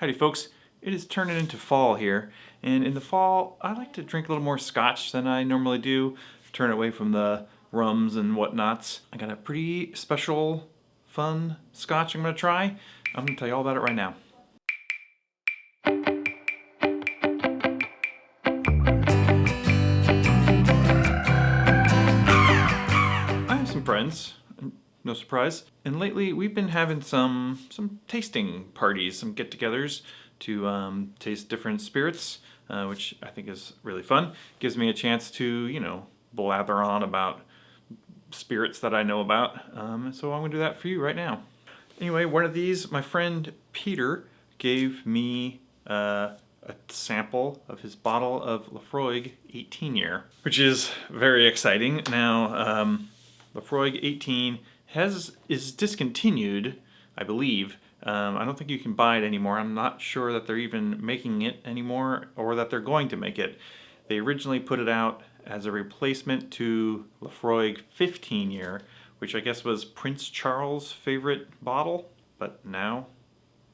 Howdy folks, it is turning into fall here, and in the fall I like to drink a little more scotch than I normally do, turn away from the rums and whatnots. I got a pretty special, fun scotch I'm going to try. I'm going to tell you all about it right now. I have some friends, no surprise, and lately we've been having some tasting parties, some get-togethers to taste different spirits, which I think is really fun. Gives me a chance to, blather on about spirits that I know about, so I'm going to do that for you right now. Anyway, one of these, my friend Peter gave me a sample of his bottle of Laphroaig 18 year, which is very exciting. Now, Laphroaig 18 is discontinued, I believe. I don't think you can buy it anymore. I'm not sure that they're even making it anymore or that they're going to make it. They originally put it out as a replacement to Laphroaig 15 year, which I guess was Prince Charles' favorite bottle, but now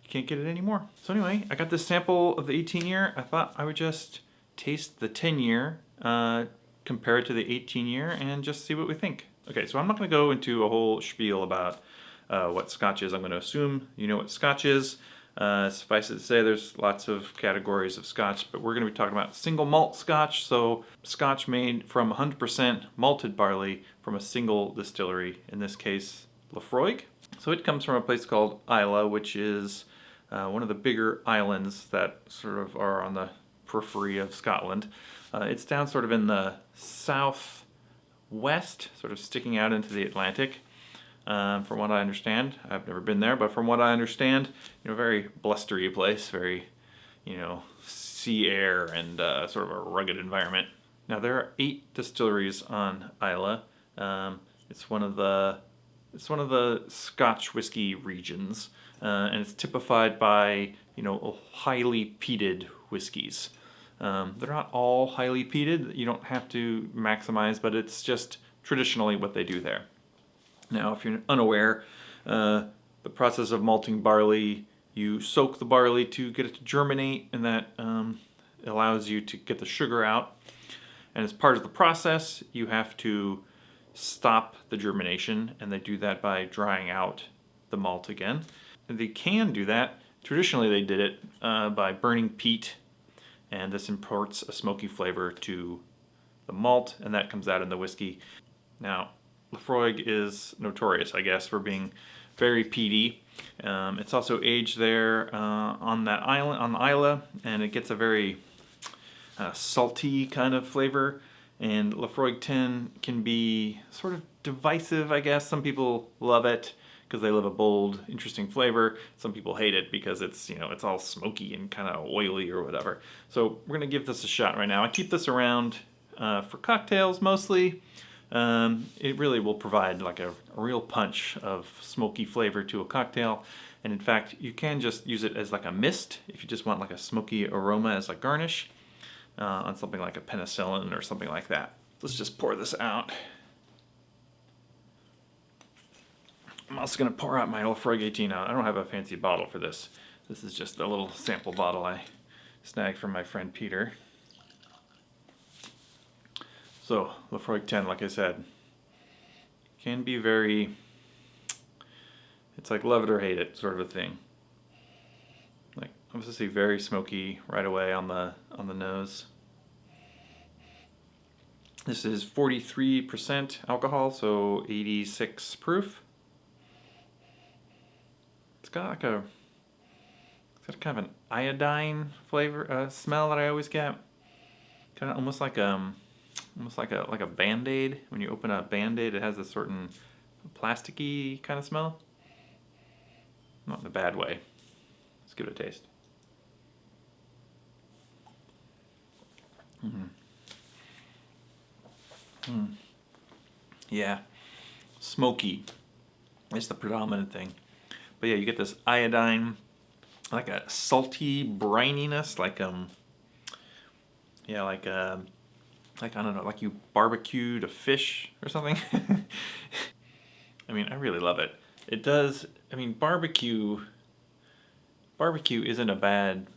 you can't get it anymore. So anyway, I got this sample of the 18 year. I thought I would just taste the 10 year, compare it to the 18 year, and just see what we think. Okay, so I'm not going to go into a whole spiel about what scotch is. I'm going to assume you know what scotch is. Suffice it to say, there's lots of categories of scotch, but we're going to be talking about single malt scotch, so scotch made from 100% malted barley from a single distillery, in this case Laphroaig. So it comes from a place called Isla, which is one of the bigger islands that sort of are on the periphery of Scotland. It's down sort of in the southwest, sort of sticking out into the Atlantic. From what I understand, I've never been there, but from what I understand, very blustery place, very, sea air and sort of a rugged environment. Now there are 8 distilleries on Isla. It's one of the Scotch whiskey regions, and it's typified by highly peated whiskeys. They're not all highly peated. You don't have to maximize, but it's just traditionally what they do there. Now, if you're unaware, the process of malting barley, you soak the barley to get it to germinate, and that allows you to get the sugar out. And as part of the process, you have to stop the germination, and they do that by drying out the malt again. And they can do that. Traditionally, they did it by burning peat, and this imports a smoky flavor to the malt, and that comes out in the whiskey. Now, Laphroaig is notorious, I guess, for being very peaty. It's also aged there on that island, on Isla, and it gets a very salty kind of flavor. And Laphroaig 10 can be sort of divisive, I guess. Some people love it because they love a bold, interesting flavor. Some people hate it because it's all smoky and kind of oily or whatever. So we're gonna give this a shot right now. I keep this around for cocktails mostly. It really will provide like a real punch of smoky flavor to a cocktail. And in fact, you can just use it as like a mist if you just want like a smoky aroma as a garnish on something like a penicillin or something like that. Let's just pour this out. I'm also going to pour out my Laphroaig 18 out. I don't have a fancy bottle for this. This is just a little sample bottle I snagged from my friend Peter. So, Laphroaig 10, like I said, can be very, it's like love it or hate it sort of a thing. Like, obviously very smoky right away on the nose. This is 43% alcohol, so 86 proof. It's got kind of an iodine flavor, smell that I always get. Kind of almost like a Band-Aid. When you open a Band-Aid, it has a certain plasticky kind of smell. Not in a bad way. Let's give it a taste. Yeah, smoky is the predominant thing. But yeah, you get this iodine, like a salty brininess, like I don't know, like you barbecued a fish or something. I mean, I really love it. It does, I mean, barbecue barbecue isn't a bad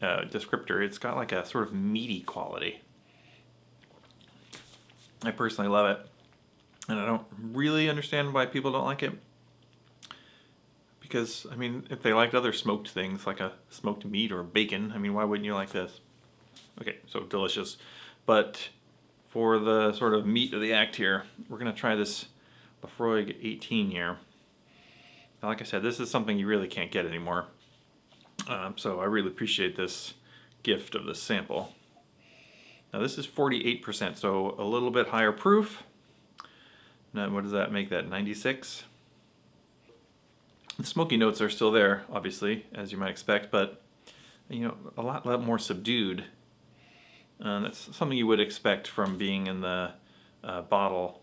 descriptor. It's got like a sort of meaty quality. I personally love it, and I don't really understand why people don't like it. Because, I mean, if they liked other smoked things, like a smoked meat or bacon, I mean, why wouldn't you like this? Okay, so delicious. But for the sort of meat of the act here, we're going to try this Laphroaig 18 year. Now, like I said, this is something you really can't get anymore. So I really appreciate this gift of this sample. Now this is 48%, so a little bit higher proof. Now what does that make that, 96? The smoky notes are still there, obviously, as you might expect, but you know, a lot more subdued. That's something you would expect from being in the barrel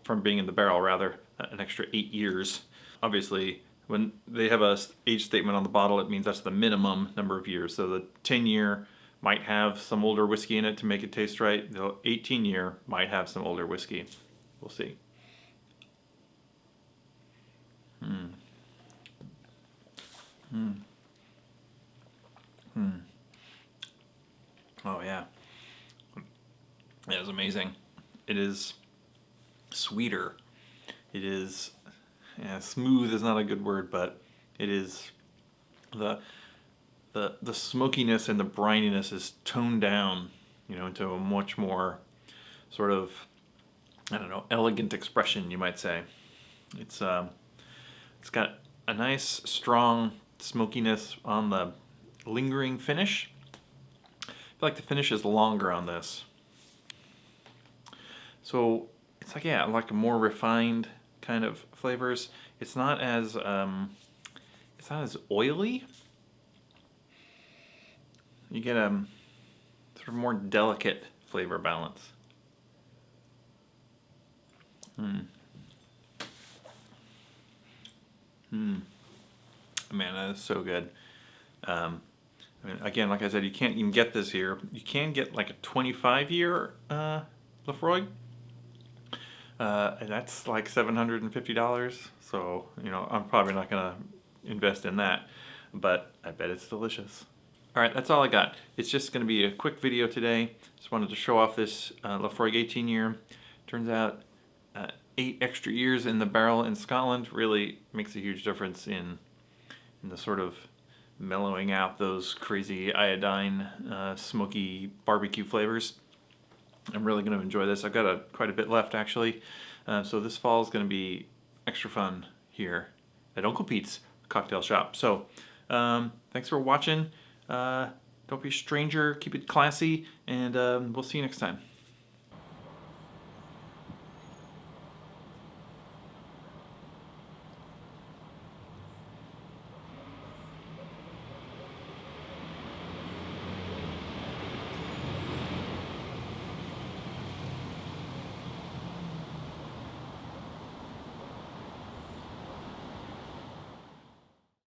rather, an extra 8 years. Obviously, when they have a age statement on the bottle, it means that's the minimum number of years. So the 10-year might have some older whiskey in it to make it taste right. The 18-year might have some older whiskey. We'll see. Oh yeah. It is amazing. It is sweeter. It is, yeah, smooth is not a good word, but it is the smokiness and the brininess is toned down, you know, into a much more sort of, I don't know, elegant expression, you might say. It's got a nice strong smokiness on the lingering finish. I feel like the finish is longer on this. So it's like, yeah, like a more refined kind of flavors. It's not as oily. You get a sort of more delicate flavor balance. Man, that is so good. I mean, again, like I said, you can't even get this here. You can get like a 25-year Laphroaig. And that's like $750. So, you know, I'm probably not going to invest in that. But I bet it's delicious. Alright, that's all I got. It's just going to be a quick video today. Just wanted to show off this Laphroaig 18 year. Turns out 8 extra years in the barrel in Scotland really makes a huge difference in the sort of mellowing out those crazy iodine, smoky barbecue flavors. I'm really going to enjoy this. I've got quite a bit left actually. So this fall is going to be extra fun here at Uncle Pete's Cocktail Shop. So thanks for watching. Don't be a stranger, keep it classy, and we'll see you next time.